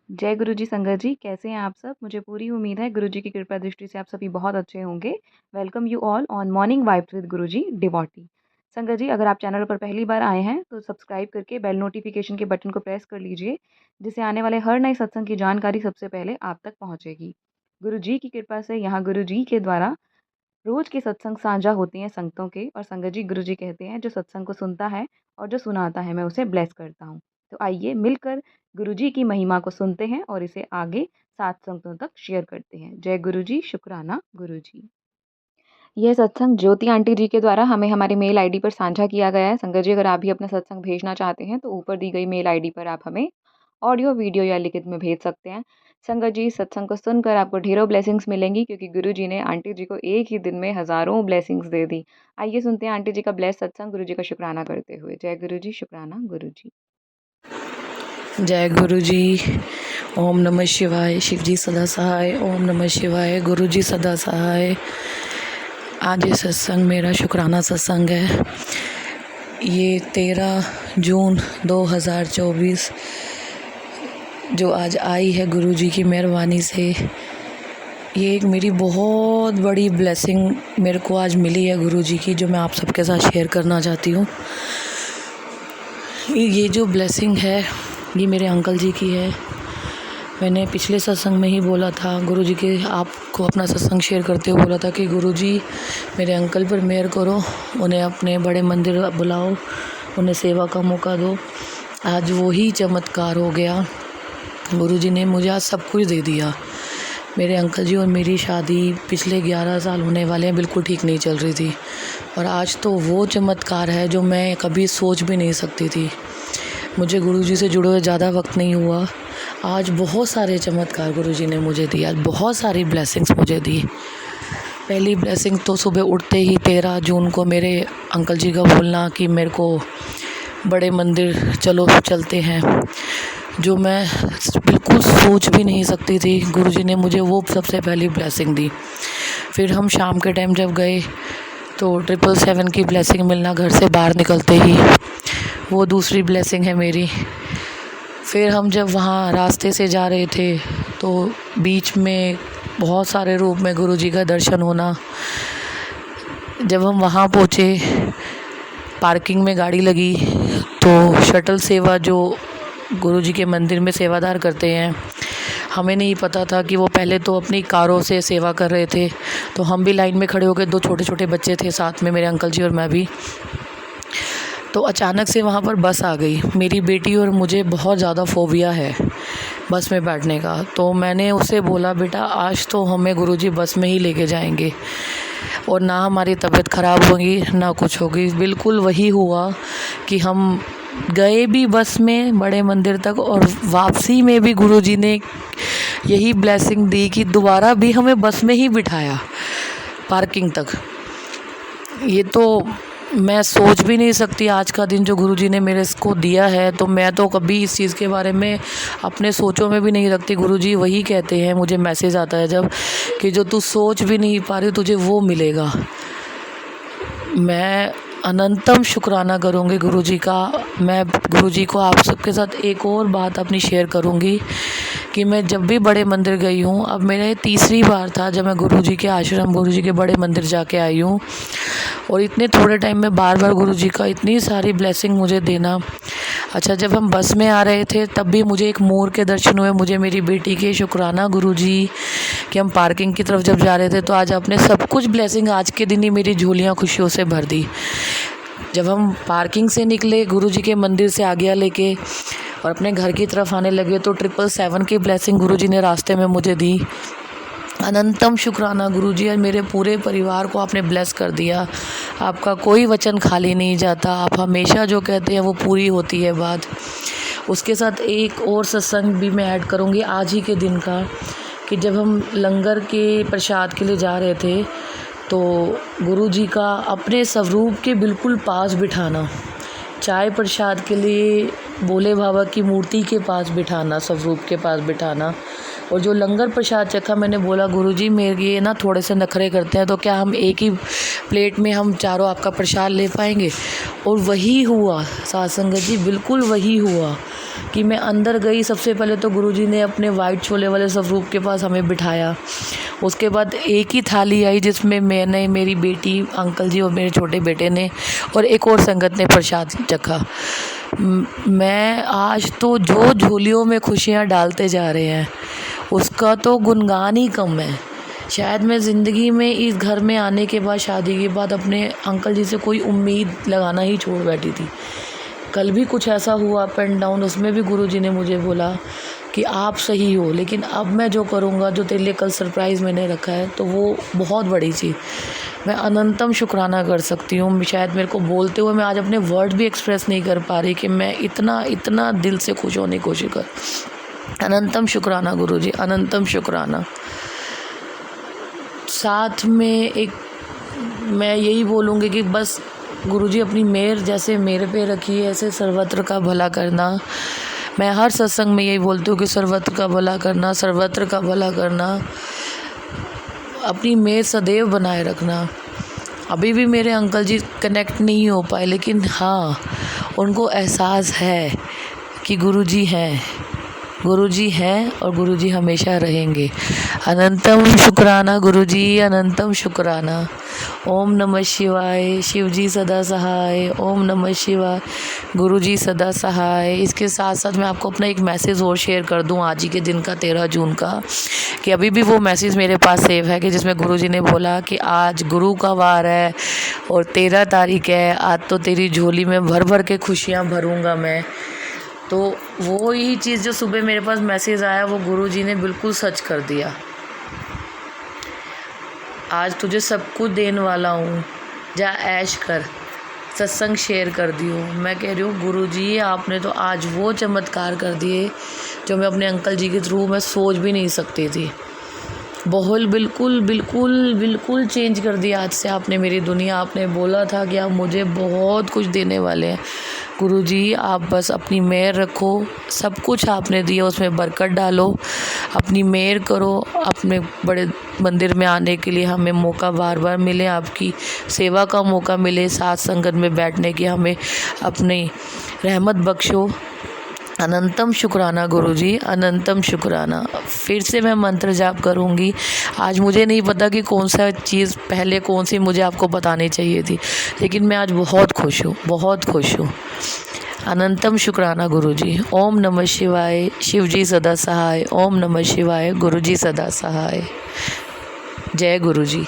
जय गुरु जी संगत जी, कैसे हैं आप सब? मुझे पूरी उम्मीद है गुरु जी की कृपा दृष्टि से आप सभी बहुत अच्छे होंगे। Welcome you all on morning vibes with गुरु जी डिवॉटी। संगत जी, अगर आप चैनल पर पहली बार आए हैं तो सब्सक्राइब करके बेल नोटिफिकेशन के बटन को प्रेस कर लीजिए, जिससे आने वाले हर नए सत्संग की जानकारी सबसे पहले आप तक पहुंचेगी। गुरु जी की कृपा से यहाँ गुरु जी के द्वारा रोज के सत्संग साझा होते हैं संगतों के, और संगत जी गुरु जी कहते हैं जो सत्संग को सुनता है और जो सुनाता है मैं उसे ब्लेस करता हूँ। तो आइए मिलकर गुरु जी की महिमा को सुनते हैं और इसे आगे सात संगतों तक शेयर करते हैं। जय गुरु जी, शुक्राना गुरु जी। यह सत्संग ज्योति आंटी जी के द्वारा हमें हमारी मेल आईडी पर साझा किया गया है। संगत जी, अगर आप भी अपना सत्संग भेजना चाहते हैं तो ऊपर दी गई मेल आईडी पर आप हमें ऑडियो, वीडियो या लिखित में भेज सकते हैं। संगत जी, सत्संग को सुनकर आपको ढेरों ब्लेसिंग्स मिलेंगी, क्योंकि गुरु जी ने आंटी जी को एक ही दिन में हज़ारों ब्लेसिंग्स दे दी। आइए सुनते हैं आंटी जी का ब्लेस सत्संग गुरु जी का शुक्राना करते हुए। जय गुरु जी, शुक्राना गुरु जी। जय गुरु जी। ओम नमः शिवाय। शिव जी सदा सहाय। ओम नमः शिवाय। गुरु जी सदा सहाय। आज ये सत्संग मेरा शुक्राना सत्संग है। ये 13 जून 2024 जो आज आई है गुरु जी की मेहरबानी से। ये एक मेरी बहुत बड़ी ब्लेसिंग मेरे को आज मिली है गुरु जी की, जो मैं आप सबके साथ शेयर करना चाहती हूँ। ये जो ब्लेसिंग है ये मेरे अंकल जी की है। मैंने पिछले सत्संग में ही बोला था, गुरु जी के आपको अपना सत्संग शेयर करते हुए बोला था कि गुरु जी मेरे अंकल पर मेहर करो, उन्हें अपने बड़े मंदिर बुलाओ, उन्हें सेवा का मौका दो। आज वही चमत्कार हो गया। गुरु जी ने मुझे आज सब कुछ दे दिया। मेरे अंकल जी और मेरी शादी पिछले 11 साल होने वाले हैं, बिल्कुल ठीक नहीं चल रही थी, और आज तो वो चमत्कार है जो मैं कभी सोच भी नहीं सकती थी। मुझे गुरु जी से जुड़े हुए ज़्यादा वक्त नहीं हुआ, आज बहुत सारे चमत्कार गुरु जी ने मुझे दिया, बहुत सारी ब्लेसिंग्स मुझे दी। पहली ब्लेसिंग तो सुबह उठते ही 13 जून को मेरे अंकल जी का बोलना कि मेरे को बड़े मंदिर चलो चलते हैं, जो मैं बिल्कुल सोच भी नहीं सकती थी। गुरु जी ने मुझे वो सबसे पहली ब्लेसिंग दी। फिर हम शाम के टाइम जब गए तो 777 की ब्लेसिंग मिलना घर से बाहर निकलते ही, वो दूसरी ब्लेसिंग है मेरी। फिर हम जब वहाँ रास्ते से जा रहे थे तो बीच में बहुत सारे रूप में गुरु जी का दर्शन होना। जब हम वहाँ पहुँचे, पार्किंग में गाड़ी लगी तो शटल सेवा जो गुरु जी के मंदिर में सेवादार करते हैं, हमें नहीं पता था कि वो पहले तो अपनी कारों से सेवा कर रहे थे। तो हम भी लाइन में खड़े हो गए, 2 छोटे छोटे बच्चे थे साथ में, मेरे अंकल जी और मैं भी। तो अचानक से वहाँ पर बस आ गई। मेरी बेटी और मुझे बहुत ज़्यादा फोबिया है बस में बैठने का। तो मैंने उससे बोला, बेटा आज तो हमें गुरुजी बस में ही लेके जाएंगे और ना हमारी तबीयत ख़राब होगी ना कुछ होगी। बिल्कुल वही हुआ कि हम गए भी बस में बड़े मंदिर तक, और वापसी में भी गुरुजी ने यही ब्लेसिंग दी कि दोबारा भी हमें बस में ही बिठाया पार्किंग तक। ये तो मैं सोच भी नहीं सकती आज का दिन जो गुरुजी ने मेरे को दिया है। तो मैं तो कभी इस चीज़ के बारे में अपने सोचों में भी नहीं रखती। गुरुजी वही कहते हैं, मुझे मैसेज आता है जब, कि जो तू सोच भी नहीं पा रही तुझे वो मिलेगा। मैं अनंतम शुक्राना करूँगी गुरुजी का। मैं गुरुजी को आप सबके साथ एक और बात अपनी शेयर करूँगी कि मैं जब भी बड़े मंदिर गई हूँ, अब मेरा ये तीसरी बार था जब मैं गुरुजी के आश्रम, गुरुजी के बड़े मंदिर जाके आई हूँ, और इतने थोड़े टाइम में बार बार गुरुजी का इतनी सारी ब्लेसिंग मुझे देना। अच्छा, जब हम बस में आ रहे थे तब भी मुझे एक मोर के दर्शन हुए, मुझे मेरी बेटी के। शुक्राना गुरुजी कि हम पार्किंग की तरफ जब जा रहे थे तो आज आपने सब कुछ ब्लेसिंग आज के दिन ही मेरी झोलियाँ खुशियों से भर दी। जब हम पार्किंग से निकले गुरुजी के मंदिर से आज्ञा लेके और अपने घर की तरफ आने लगे तो 777 की ब्लेसिंग गुरुजी ने रास्ते में मुझे दी। अनंतम शुक्राना गुरुजी, और मेरे पूरे परिवार को आपने ब्लेस कर दिया। आपका कोई वचन खाली नहीं जाता, आप हमेशा जो कहते हैं वो पूरी होती है बात। उसके साथ एक और सत्संग भी मैं ऐड करूँगी आज ही के दिन का, कि जब हम लंगर के प्रसाद के लिए जा रहे थे तो गुरुजी का अपने स्वरूप के बिल्कुल पास बिठाना। चाय प्रसाद के लिए भोले बाबा की मूर्ति के पास बिठाना, स्वरूप के पास बिठाना। और जो लंगर प्रसाद चखा, मैंने बोला गुरुजी मेरे ये ना थोड़े से नखरे करते हैं, तो क्या हम एक ही प्लेट में हम चारों आपका प्रसाद ले पाएंगे? और वही हुआ साध संगत जी, बिल्कुल वही हुआ कि मैं अंदर गई। सबसे पहले तो गुरुजी ने अपने वाइट छोले वाले स्वरूप के पास हमें बिठाया। उसके बाद एक ही थाली आई जिसमें मैंने, मेरी बेटी, अंकल जी और मेरे छोटे बेटे ने और एक और संगत ने प्रसाद चखा। मैं आज तो जो झोलियों में खुशियाँ डालते जा रहे हैं उसका तो गुणगान ही कम है। शायद मैं ज़िंदगी में इस घर में आने के बाद, शादी के बाद, अपने अंकल जी से कोई उम्मीद लगाना ही छोड़ बैठी थी। कल भी कुछ ऐसा हुआ अप एंड डाउन, उसमें भी गुरुजी ने मुझे बोला कि आप सही हो, लेकिन अब मैं जो करूँगा, जो तेरे लिए कल सरप्राइज़ मैंने रखा है, तो वो बहुत बड़ी चीज़, मैं अनंतम शुक्राना कर सकती हूँ। शायद मेरे को बोलते हुए मैं आज अपने वर्ड भी एक्सप्रेस नहीं कर पा रही कि मैं इतना इतना दिल से खुश होने की कोशिश कर। अनंतम शुक्राना गुरुजी, अनंतम शुक्राना। साथ में एक मैं यही बोलूँगी कि बस गुरुजी अपनी मेहर जैसे मेरे पे रखी है, ऐसे सर्वत्र का भला करना। मैं हर सत्संग में यही बोलती हूँ कि सर्वत्र का भला करना, सर्वत्र का भला करना, अपनी मेहर सदैव बनाए रखना। अभी भी मेरे अंकल जी कनेक्ट नहीं हो पाए, लेकिन हाँ, उनको एहसास है कि गुरुजी हैं, गुरुजी हैं और गुरुजी हमेशा रहेंगे। अनंतम शुक्राना गुरुजी, अनंतम शुक्राना। ओम नमः शिवाय, शिव जी सदा सहाय। ओम नमः शिवाय, गुरुजी सदा सहाय। इसके साथ साथ मैं आपको अपना एक मैसेज और शेयर कर दूं आज ही के दिन का, 13 जून का, कि अभी भी वो मैसेज मेरे पास सेव है कि जिसमें गुरुजी ने बोला कि आज गुरु का वार है और 13 तारीख है, आज तो तेरी झोली में भर भर के खुशियाँ भरूँगा मैं। तो वो ही चीज़ जो सुबह मेरे पास मैसेज आया, वो गुरुजी ने बिल्कुल सच कर दिया। आज तुझे सब कुछ देने वाला हूँ, जा ऐश कर, सत्संग शेयर कर दियो। मैं कह रही हूँ गुरुजी, आपने तो आज वो चमत्कार कर दिए जो मैं अपने अंकल जी के थ्रू मैं सोच भी नहीं सकती थी। बहुत बिल्कुल बिल्कुल बिल्कुल चेंज कर दिया आज से आपने मेरी दुनिया। आपने बोला था कि आप मुझे बहुत कुछ देने वाले हैं। गुरुजी, आप बस अपनी मेहर रखो, सब कुछ आपने दिया उसमें बरकत डालो, अपनी मेहर करो। अपने बड़े मंदिर में आने के लिए हमें मौका बार बार मिले, आपकी सेवा का मौका मिले, साथ संगत में बैठने की हमें अपनी रहमत बख्शो। अनंतम शुक्राना गुरुजी, अनंतम शुक्राना। फिर से मैं मंत्र जाप करूँगी। आज मुझे नहीं पता कि कौन सा चीज़ पहले, कौन सी मुझे आपको बतानी चाहिए थी, लेकिन मैं आज बहुत खुश हूँ, बहुत खुश हूँ। अनंतम शुक्राना गुरुजी। ओम नमः शिवाय, शिव जी सदा सहाय। ओम नमः शिवाय, गुरुजी सदा सहाय। जय गुरुजी।